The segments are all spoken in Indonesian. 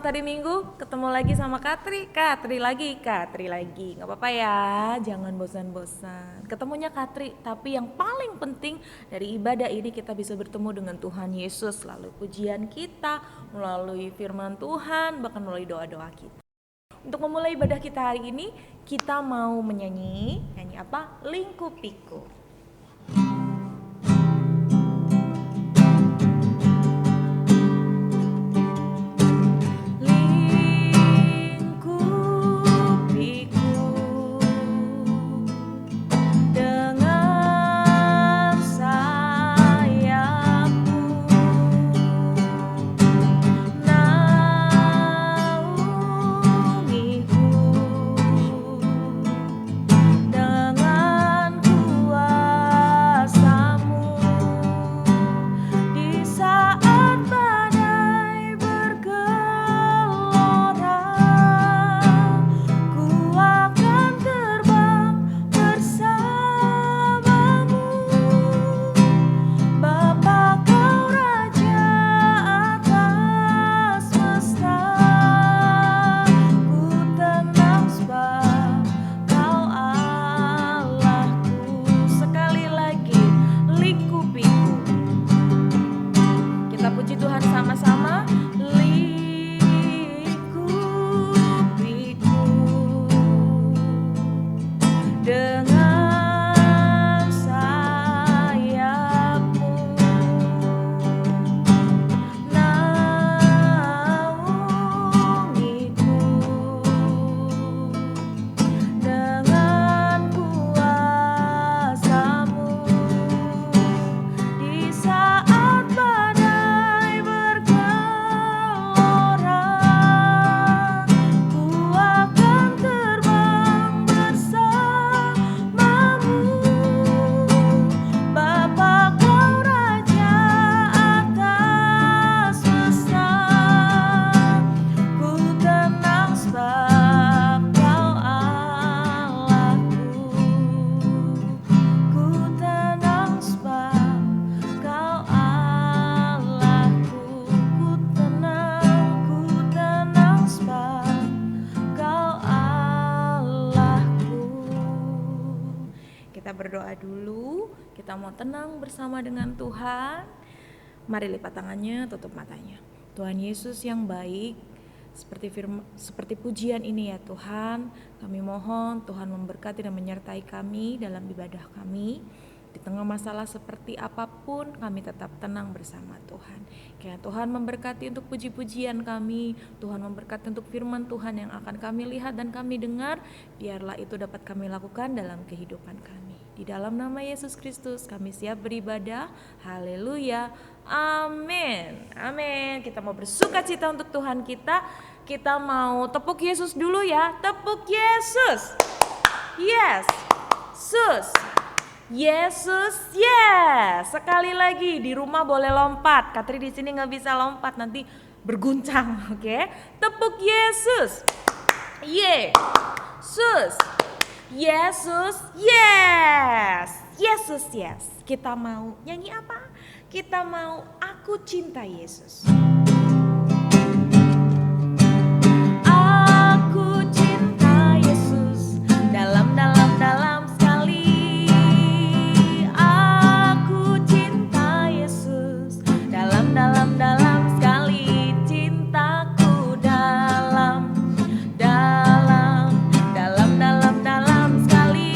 selamat hari Minggu. Ketemu lagi sama Katri lagi. Gak apa-apa ya, jangan bosan-bosan. Ketemunya Katri, tapi yang paling penting dari ibadah ini kita bisa bertemu dengan Tuhan Yesus. Lalu pujian kita, melalui firman Tuhan, bahkan melalui doa-doa kita. Untuk memulai ibadah kita hari ini, kita mau nyanyi apa? Lingkupiku. Berdoa dulu, kita mau tenang bersama dengan Tuhan. Mari lipat tangannya, tutup matanya. Tuhan Yesus yang baik, seperti pujian ini ya Tuhan, kami mohon Tuhan memberkati dan menyertai kami dalam ibadah kami. Di tengah masalah seperti apapun, kami tetap tenang bersama Tuhan. Kiranya Tuhan memberkati untuk puji-pujian kami, Tuhan memberkati untuk firman Tuhan yang akan kami lihat dan kami dengar. Biarlah itu dapat kami lakukan dalam kehidupan kami. Di dalam nama Yesus Kristus kami siap beribadah. Haleluya. Amin. Amin. Kita mau bersuka cita untuk Tuhan kita. Kita mau tepuk Yesus dulu ya. Tepuk Yesus. Yes. Sus. Yesus, yes. Sekali lagi di rumah boleh lompat. Katri di sini nggak bisa lompat, nanti berguncang, oke? Tepuk Yesus, Yesus, Yesus, yes, Yesus, yes. Kita mau nyanyi apa? Kita mau Aku Cinta Yesus. Aku cinta Yesus dalam sekali cintaku dalam sekali cintaku dalam sekali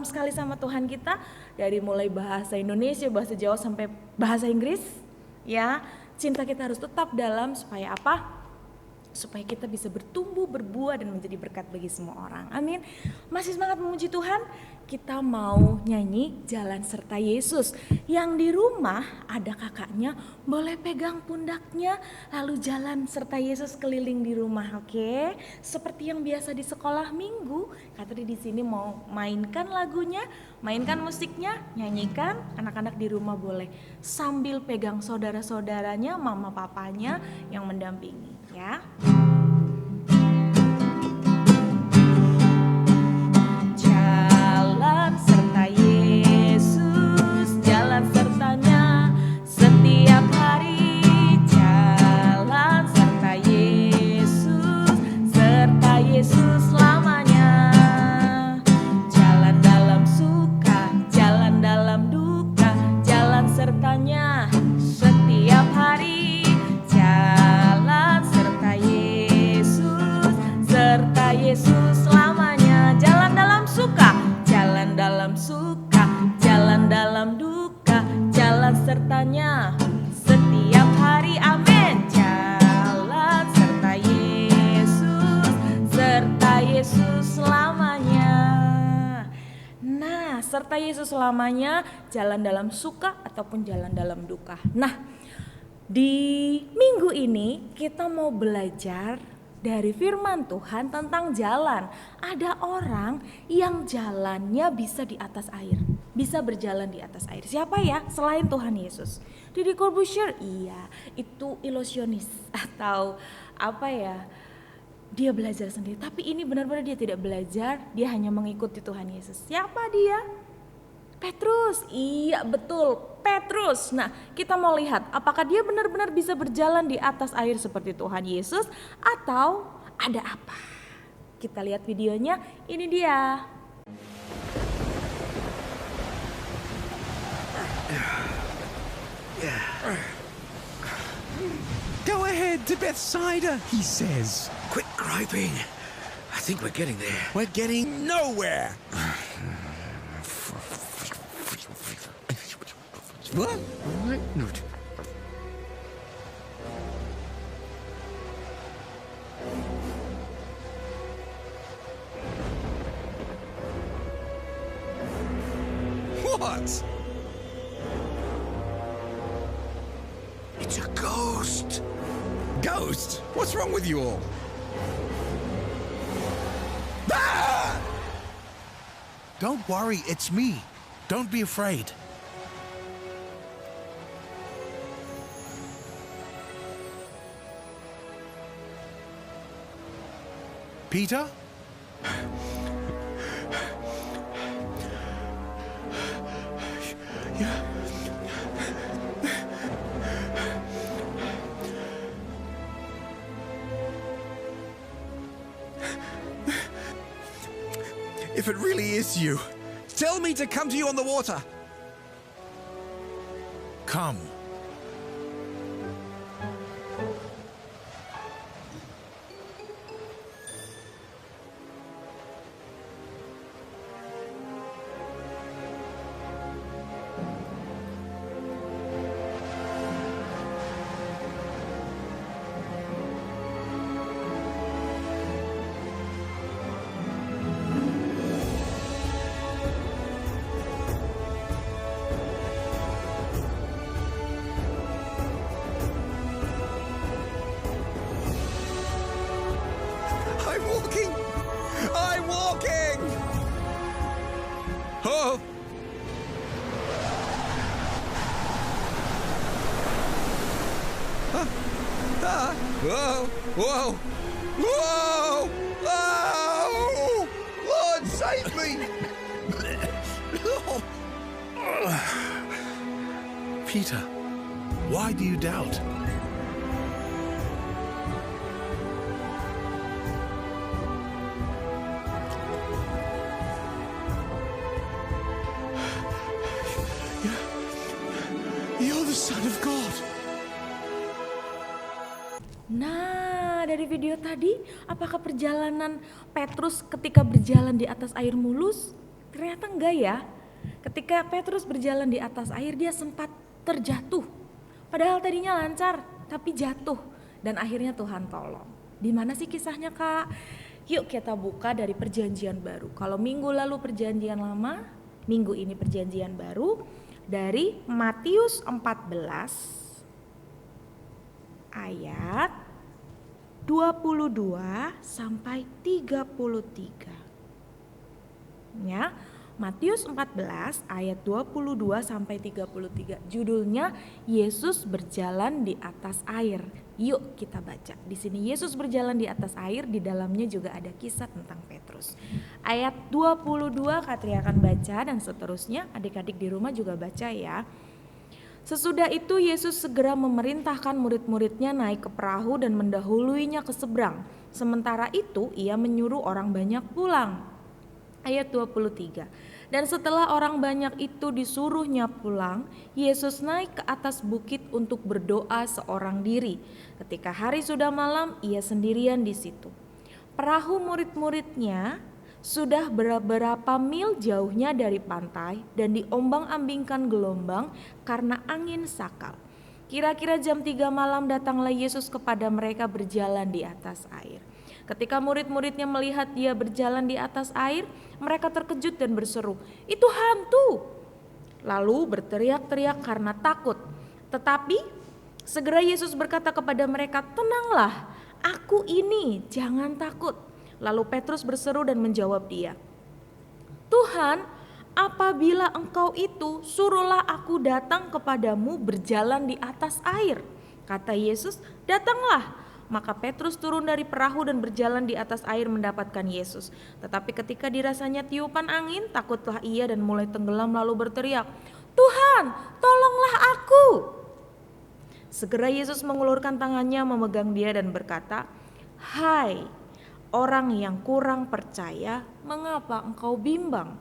dalam sekali sama Tuhan kita, dari mulai bahasa Indonesia, bahasa Jawa sampai bahasa Inggris, ya. Cinta kita harus tetap dalam supaya apa? Supaya kita bisa bertumbuh, berbuah dan menjadi berkat bagi semua orang. Amin. Masih semangat memuji Tuhan? Kita mau nyanyi Jalan Serta Yesus. Yang di rumah ada kakaknya, boleh pegang pundaknya lalu jalan serta Yesus keliling di rumah, oke? Seperti yang biasa di sekolah minggu, Katri di sini mau mainkan lagunya, mainkan musiknya, nyanyikan, anak-anak di rumah boleh sambil pegang saudara-saudaranya, mama papanya yang mendampingi, ya. Jalan serta Yesus, jalan sertanya setiap hari. Jalan serta Yesus selamanya. Jalan dalam suka, jalan dalam duka, jalan sertanya setiap hari. Jalan serta Yesus selamanya. Jalan dalam suka, jalan dalam suka, jalan dalam duka, jalan sertanya setiap hari. Amin. Jalan serta Yesus selamanya. Nah, serta Yesus selamanya, jalan dalam suka ataupun jalan dalam duka. Nah, di minggu ini kita mau belajar dari firman Tuhan tentang jalan. Ada orang yang jalannya bisa di atas air, bisa berjalan di atas air. Siapa ya selain Tuhan Yesus? Deddy Corbuzier? Iya, itu ilusionis atau apa ya? Dia belajar sendiri, tapi ini benar-benar dia tidak belajar, dia hanya mengikuti Tuhan Yesus. Siapa dia? Petrus. Iya betul, Petrus. Nah, kita mau lihat apakah dia benar-benar bisa berjalan di atas air seperti Tuhan Yesus atau ada apa? Kita lihat videonya, ini dia. Go ahead to Bethsaida, he says. Quit griping. I think we're getting there. We're getting nowhere. What? What? It's a ghost. Ghost? What's wrong with you all? Ah! Don't worry, it's me. Don't be afraid. Peter? If it really is you, tell me to come to you on the water. Come. I'm walking! Oh! Whoa! Whoa! Whoa! Oh! Lord, save me! Peter, why do you doubt? You're the Son of God. Nah, dari video tadi, apakah perjalanan Petrus ketika berjalan di atas air mulus? Ternyata enggak ya. Ketika Petrus berjalan di atas air, dia sempat terjatuh. Padahal tadinya lancar, tapi jatuh. Dan akhirnya Tuhan tolong. Di mana sih kisahnya, Kak? Yuk kita buka dari Perjanjian Baru. Kalau minggu lalu Perjanjian Lama, minggu ini Perjanjian Baru. Dari Matius 14 ayat 22 sampai 33. Ya, Matius 14 ayat 22 sampai 33. Judulnya Yesus berjalan di atas air. Yuk kita baca. Di sini Yesus berjalan di atas air, di dalamnya juga ada kisah tentang Petrus. Ayat 22 Katria akan baca dan seterusnya. Adik-adik di rumah juga baca ya. Sesudah itu Yesus segera memerintahkan murid-muridnya naik ke perahu dan mendahuluinya ke seberang. Sementara itu ia menyuruh orang banyak pulang. Ayat 23. Dan setelah orang banyak itu disuruhnya pulang, Yesus naik ke atas bukit untuk berdoa seorang diri. Ketika hari sudah malam, ia sendirian di situ. Perahu murid-muridnya sudah beberapa mil jauhnya dari pantai dan diombang-ambingkan gelombang karena angin sakal. Kira-kira jam 3 malam datanglah Yesus kepada mereka berjalan di atas air. Ketika murid-muridnya melihat dia berjalan di atas air, mereka terkejut dan berseru, "Itu hantu!" Lalu berteriak-teriak karena takut. Tetapi segera Yesus berkata kepada mereka, "Tenanglah, aku ini, jangan takut." Lalu Petrus berseru dan menjawab dia, "Tuhan, apabila engkau itu, suruhlah aku datang kepadamu berjalan di atas air." Kata Yesus, "Datanglah." Maka Petrus turun dari perahu dan berjalan di atas air mendapatkan Yesus. Tetapi ketika dirasanya tiupan angin, takutlah ia dan mulai tenggelam lalu berteriak, "Tuhan, tolonglah aku." Segera Yesus mengulurkan tangannya memegang dia dan berkata, "Hai orang yang kurang percaya, mengapa engkau bimbang?"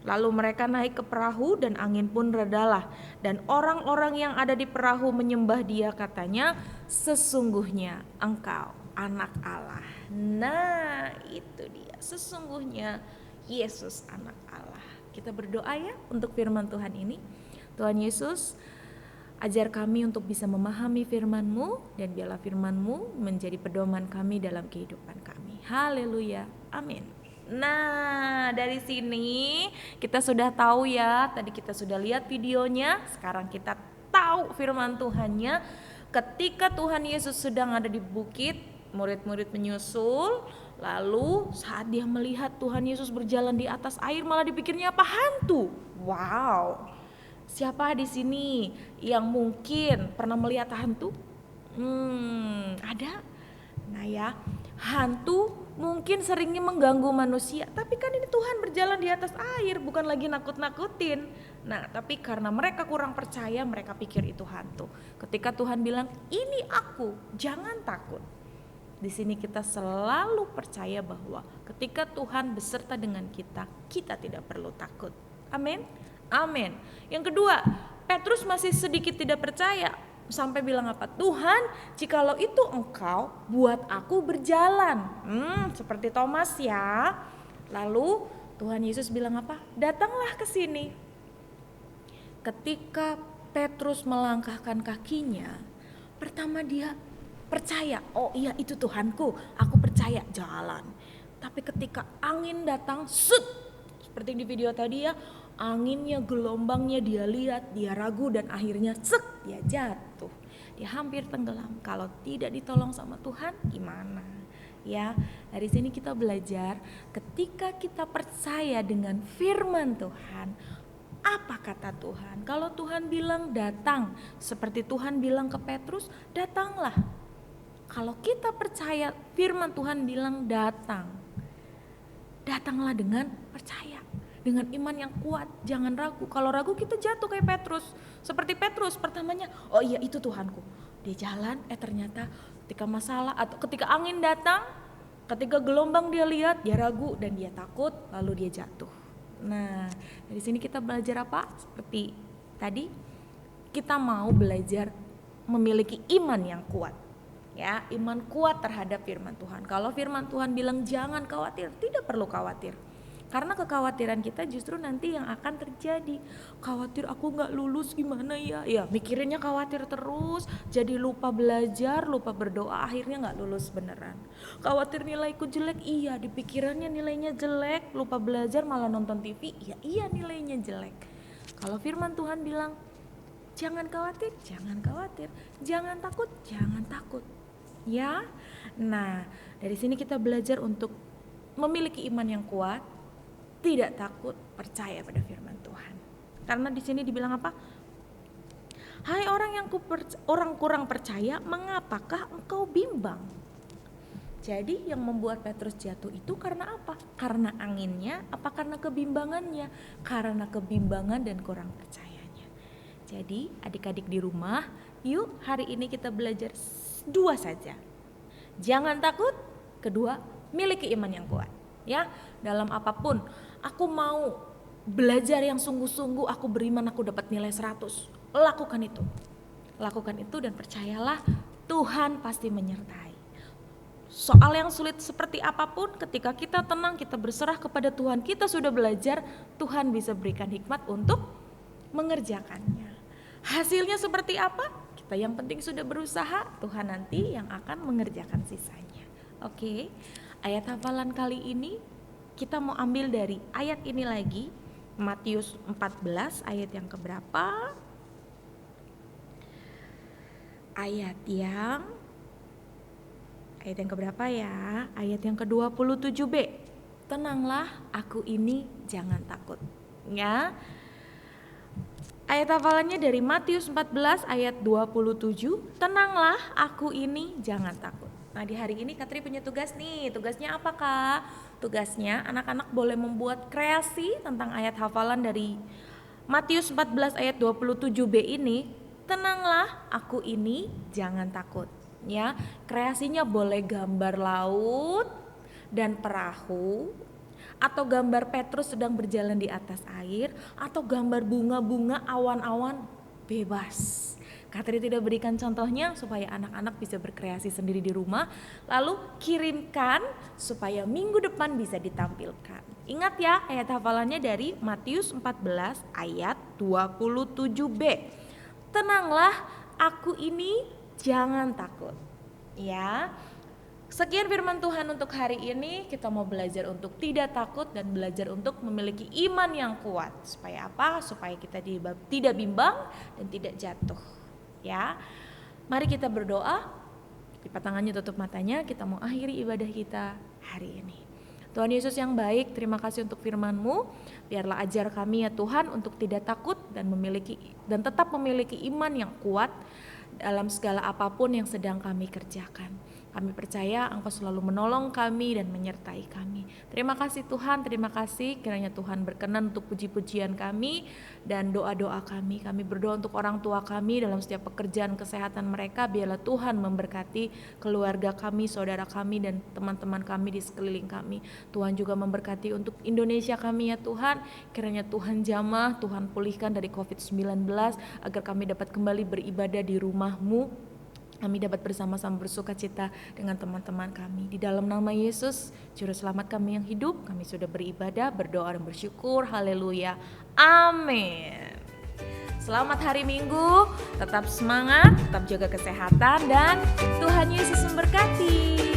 Lalu mereka naik ke perahu dan angin pun redalah. Dan orang-orang yang ada di perahu menyembah dia, katanya, "Sesungguhnya engkau anak Allah." Nah itu dia, sesungguhnya Yesus anak Allah. Kita berdoa ya untuk firman Tuhan ini. Tuhan Yesus, ajar kami untuk bisa memahami firman-Mu dan biarlah firman-Mu menjadi pedoman kami dalam kehidupan kami. Haleluya, amin. Nah dari sini kita sudah tahu ya, tadi kita sudah lihat videonya, sekarang kita tahu firman Tuhannya. Ketika Tuhan Yesus sedang ada di bukit, murid-murid menyusul, lalu saat dia melihat Tuhan Yesus berjalan di atas air, malah dipikirnya apa? Hantu. Wow, siapa di sini yang mungkin pernah melihat hantu? Ada? Nah ya, hantu mungkin seringnya mengganggu manusia, tapi kan ini Tuhan berjalan di atas air, bukan lagi nakut-nakutin. Nah, tapi karena mereka kurang percaya, mereka pikir itu hantu. Ketika Tuhan bilang, "Ini aku, jangan takut." Di sini kita selalu percaya bahwa ketika Tuhan beserta dengan kita, kita tidak perlu takut. Amin. Amin. Yang kedua, Petrus masih sedikit tidak percaya. Sampai bilang apa? "Tuhan, jikalau itu engkau, buat aku berjalan." Seperti Thomas ya. Lalu Tuhan Yesus bilang apa? "Datanglah ke sini." Ketika Petrus melangkahkan kakinya, pertama dia percaya, "Oh iya itu Tuhanku, aku percaya, jalan." Tapi ketika angin datang, seperti di video tadi ya, anginnya, gelombangnya dia lihat, dia ragu dan akhirnya dia jatuh. Dia hampir tenggelam. Kalau tidak ditolong sama Tuhan gimana? Ya, dari sini kita belajar ketika kita percaya dengan firman Tuhan, apa kata Tuhan? Kalau Tuhan bilang datang, seperti Tuhan bilang ke Petrus, datanglah. Kalau kita percaya firman Tuhan bilang datang, datanglah dengan percaya. Dengan iman yang kuat, jangan ragu. Kalau ragu kita jatuh kayak Petrus. Seperti Petrus pertamanya, "Oh iya itu Tuhanku." Dia jalan, ternyata ketika masalah atau ketika angin datang, ketika gelombang dia lihat, dia ragu dan dia takut, lalu dia jatuh. Nah, dari sini kita belajar apa? Seperti tadi, kita mau belajar memiliki iman yang kuat. Ya, iman kuat terhadap firman Tuhan. Kalau firman Tuhan bilang jangan khawatir, tidak perlu khawatir. Karena kekhawatiran kita justru nanti yang akan terjadi. Khawatir aku gak lulus gimana ya? Ya mikirinnya khawatir terus, jadi lupa belajar, lupa berdoa, akhirnya gak lulus beneran. Khawatir nilaiku jelek, iya di pikirannya nilainya jelek, lupa belajar malah nonton TV, iya nilainya jelek. Kalau firman Tuhan bilang, jangan khawatir, jangan khawatir, jangan takut, jangan takut. Ya, nah dari sini kita belajar untuk memiliki iman yang kuat, tidak takut, percaya pada firman Tuhan. Karena di sini dibilang apa? Hai orang kurang percaya, mengapakah engkau bimbang? Jadi yang membuat Petrus jatuh itu karena apa? Karena anginnya, apa karena kebimbangannya? Karena kebimbangan dan kurang percayanya. Jadi adik-adik di rumah, yuk hari ini kita belajar 2 saja. Jangan takut, kedua miliki iman yang kuat. Ya, dalam apapun, aku mau belajar yang sungguh-sungguh, aku beriman, aku dapat nilai 100. Lakukan itu. Lakukan itu dan percayalah Tuhan pasti menyertai. Soal yang sulit seperti apapun, ketika kita tenang, kita berserah kepada Tuhan, kita sudah belajar, Tuhan bisa berikan hikmat untuk mengerjakannya. Hasilnya seperti apa? Kita yang penting sudah berusaha, Tuhan nanti yang akan mengerjakan sisanya. Oke. Ayat hafalan kali ini kita mau ambil dari ayat ini lagi, Matius 14 ayat yang keberapa? Ayat yang keberapa ya? Ayat yang ke-27b. Tenanglah, aku ini, jangan takut. Ya. Ayat hafalannya dari Matius 14 ayat 27. Tenanglah, aku ini, jangan takut. Nah di hari ini Katri punya tugas nih. Tugasnya apa Kak? Tugasnya anak-anak boleh membuat kreasi tentang ayat hafalan dari Matius 14 ayat 27b ini. Tenanglah, aku ini, jangan takut. Ya, kreasinya boleh gambar laut dan perahu, atau gambar Petrus sedang berjalan di atas air, atau gambar bunga-bunga, awan-awan, bebas. Katri tidak berikan contohnya supaya anak-anak bisa berkreasi sendiri di rumah, lalu kirimkan supaya minggu depan bisa ditampilkan. Ingat ya, ayat hafalannya dari Matius 14 ayat 27b. Tenanglah, aku ini, jangan takut. Ya. Sekian firman Tuhan untuk hari ini. Kita mau belajar untuk tidak takut dan belajar untuk memiliki iman yang kuat. Supaya apa? Supaya kita tidak bimbang dan tidak jatuh. Ya, mari kita berdoa. Lipat tangannya, tutup matanya. Kita mau akhiri ibadah kita hari ini. Tuhan Yesus yang baik, terima kasih untuk firman-Mu. Biarlah ajar kami ya Tuhan untuk tidak takut dan tetap memiliki iman yang kuat dalam segala apapun yang sedang kami kerjakan. Kami percaya Engkau selalu menolong kami dan menyertai kami. Terima kasih Tuhan, terima kasih kiranya Tuhan berkenan untuk puji-pujian kami dan doa-doa kami. Kami berdoa untuk orang tua kami dalam setiap pekerjaan kesehatan mereka. Biarlah Tuhan memberkati keluarga kami, saudara kami dan teman-teman kami di sekeliling kami. Tuhan juga memberkati untuk Indonesia kami ya Tuhan. Kiranya Tuhan jamah, Tuhan pulihkan dari COVID-19 agar kami dapat kembali beribadah di rumah-Mu. Kami dapat bersama-sama bersuka cita dengan teman-teman kami. Di dalam nama Yesus, Juru Selamat kami yang hidup, kami sudah beribadah, berdoa dan bersyukur. Haleluya. Amin. Selamat hari Minggu, tetap semangat, tetap jaga kesehatan dan Tuhan Yesus memberkati.